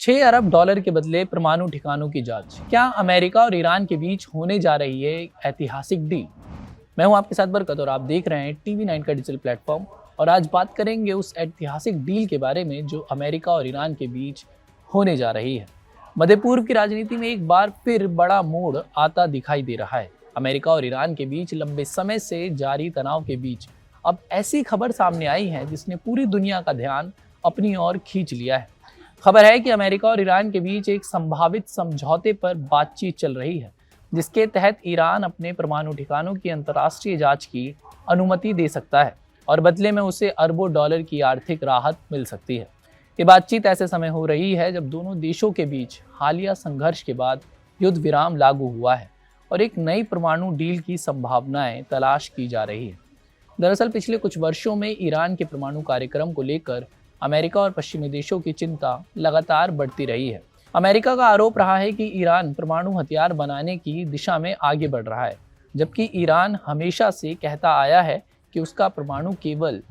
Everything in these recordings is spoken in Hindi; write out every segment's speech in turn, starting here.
$6 अरब के बदले परमाणु ठिकानों की जांच। क्या अमेरिका और ईरान के बीच होने जा रही है एक ऐतिहासिक डील? मैं हूं आपके साथ बरकत और आप देख रहे हैं TV9 का डिजिटल प्लेटफॉर्म। और आज बात करेंगे उस ऐतिहासिक डील के बारे में जो अमेरिका और ईरान के बीच होने जा रही है। मध्य पूर्व की राजनीति में एक बार फिर बड़ा मोड़ आता दिखाई दे रहा है। अमेरिका और ईरान के बीच लंबे समय से जारी तनाव के बीच अब ऐसी खबर सामने आई है जिसने पूरी दुनिया का ध्यान अपनी ओर खींच लिया है। खबर है कि अमेरिका और ईरान के बीच एक संभावित समझौते पर बातचीत चल रही है, जिसके तहत ईरान अपने परमाणु ठिकानों की अंतर्राष्ट्रीय जांच की अनुमति दे सकता है और बदले में उसे अरबों डॉलर की आर्थिक राहत मिल सकती है। ये बातचीत ऐसे समय हो रही है जब दोनों देशों के बीच हालिया संघर्ष के बाद युद्ध विराम लागू हुआ है और एक नई परमाणु डील की संभावनाएं तलाश की जा रही है। दरअसल पिछले कुछ वर्षों में ईरान के परमाणु कार्यक्रम को लेकर अमेरिका और पश्चिमी देशों की चिंता लगातार बढ़ती रही है। अमेरिका का आरोप रहा है कि ईरान परमाणु हथियार बनाने की दिशा में आगे बढ़ रहा है, जबकि ईरान हमेशा से कहता आया है कि उसका परमाणु केवल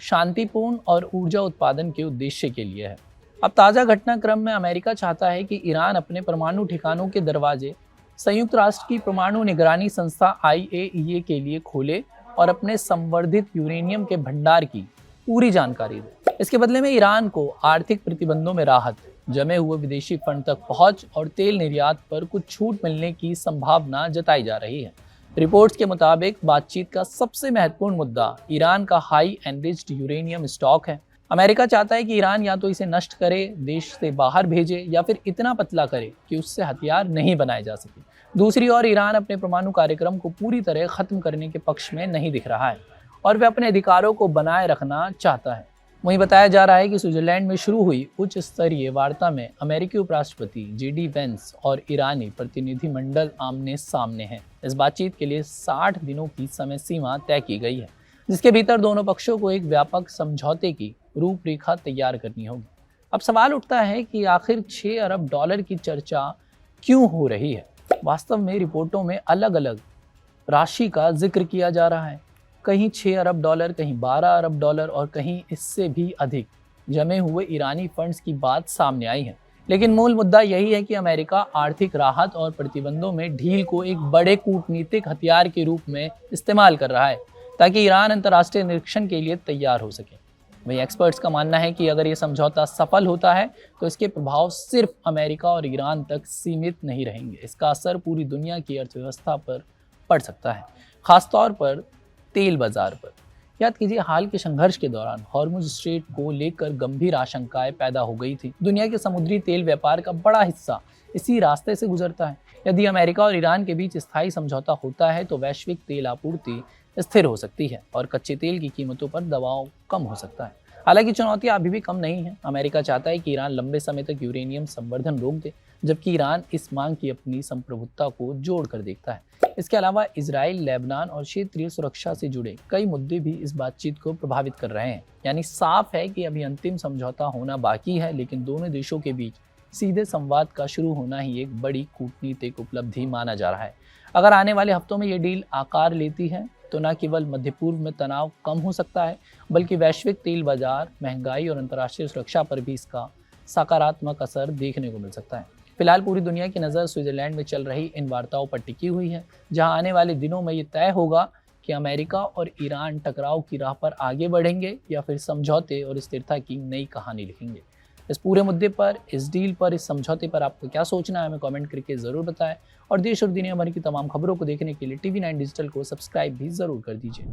शांतिपूर्ण और ऊर्जा उत्पादन के उद्देश्य के लिए है। अब ताज़ा घटनाक्रम में अमेरिका चाहता है कि ईरान अपने परमाणु ठिकानों के दरवाजे संयुक्त राष्ट्र की परमाणु निगरानी संस्था IAEA के लिए खोले और अपने संवर्धित यूरेनियम के भंडार की पूरी जानकारी दे। इसके बदले में ईरान को आर्थिक प्रतिबंधों में राहत, जमे हुए विदेशी फंड तक पहुंच और तेल निर्यात पर कुछ छूट मिलने की संभावना जताई जा रही है। रिपोर्ट्स के मुताबिक बातचीत का सबसे महत्वपूर्ण मुद्दा ईरान का हाई एनरिच्ड यूरेनियम स्टॉक है। अमेरिका चाहता है कि ईरान या तो इसे नष्ट करे, देश से बाहर भेजे या फिर इतना पतला करे कि उससे हथियार नहीं बनाए जा सके। दूसरी ओर ईरान अपने परमाणु कार्यक्रम को पूरी तरह खत्म करने के पक्ष में नहीं दिख रहा है और वह अपने अधिकारों को बनाए रखना चाहता है। वहीं बताया जा रहा है कि स्विट्जरलैंड में शुरू हुई उच्च स्तरीय वार्ता में अमेरिकी उपराष्ट्रपति JD वेंस और ईरानी प्रतिनिधिमंडल आमने सामने हैं। इस बातचीत के लिए 60 दिनों की समय सीमा तय की गई है, जिसके भीतर दोनों पक्षों को एक व्यापक समझौते की रूपरेखा तैयार करनी होगी। अब सवाल उठता है कि आखिर $6 अरब की चर्चा क्यों हो रही है? वास्तव में रिपोर्टों में अलग अलग राशि का जिक्र किया जा रहा है। कहीं $6 अरब, कहीं $12 अरब और कहीं इससे भी अधिक जमे हुए ईरानी फंड्स की बात सामने आई है। लेकिन मूल मुद्दा यही है कि अमेरिका आर्थिक राहत और प्रतिबंधों में ढील को एक बड़े कूटनीतिक हथियार के रूप में इस्तेमाल कर रहा है ताकि ईरान अंतर्राष्ट्रीय निरीक्षण के लिए तैयार हो सके। वहीं एक्सपर्ट्स का मानना है कि अगर ये समझौता सफल होता है तो इसके प्रभाव सिर्फ अमेरिका और ईरान तक सीमित नहीं रहेंगे। इसका असर पूरी दुनिया की अर्थव्यवस्था पर पड़ सकता है, खासतौर पर तेल बाजार पर। याद कीजिए, हाल के संघर्ष के दौरान हॉर्मुज स्ट्रेट को लेकर गंभीर आशंकाएं पैदा हो गई थी। दुनिया के समुद्री तेल व्यापार का बड़ा हिस्सा इसी रास्ते से गुजरता है। यदि अमेरिका और ईरान के बीच स्थायी समझौता होता है तो वैश्विक तेल आपूर्ति स्थिर हो सकती है और कच्चे तेल की कीमतों पर दबाव कम हो सकता है। हालांकि चुनौतियां अभी भी कम नहीं हैं। अमेरिका चाहता है कि ईरान लंबे समय तक यूरेनियम संवर्धन रोक दे, जबकि ईरान इस मांग की अपनी संप्रभुता को जोड़ कर देखता है। इसके अलावा इजराइल, लेबनान और क्षेत्रीय सुरक्षा से जुड़े कई मुद्दे भी इस बातचीत को प्रभावित कर रहे हैं। यानी साफ है कि अभी अंतिम समझौता होना बाकी है, लेकिन दोनों देशों के बीच सीधे संवाद का शुरू होना ही एक बड़ी कूटनीतिक उपलब्धि माना जा रहा है। अगर आने वाले हफ्तों में ये डील आकार लेती है तो न केवल मध्य पूर्व में तनाव कम हो सकता है, बल्कि वैश्विक तेल बाजार, महंगाई और अंतर्राष्ट्रीय सुरक्षा पर भी इसका सकारात्मक असर देखने को मिल सकता है। फिलहाल पूरी दुनिया की नज़र स्विट्जरलैंड में चल रही इन वार्ताओं पर टिकी हुई है, जहां आने वाले दिनों में ये तय होगा कि अमेरिका और ईरान टकराव की राह पर आगे बढ़ेंगे या फिर समझौते और स्थिरता की नई कहानी लिखेंगे। इस पूरे मुद्दे पर, इस डील पर, इस समझौते पर आपको क्या सोचना है, हमें कमेंट करके ज़रूर बताएं और देश और दुनिया भर की तमाम खबरों को देखने के लिए TV9 डिजिटल को सब्सक्राइब भी ज़रूर कर दीजिए।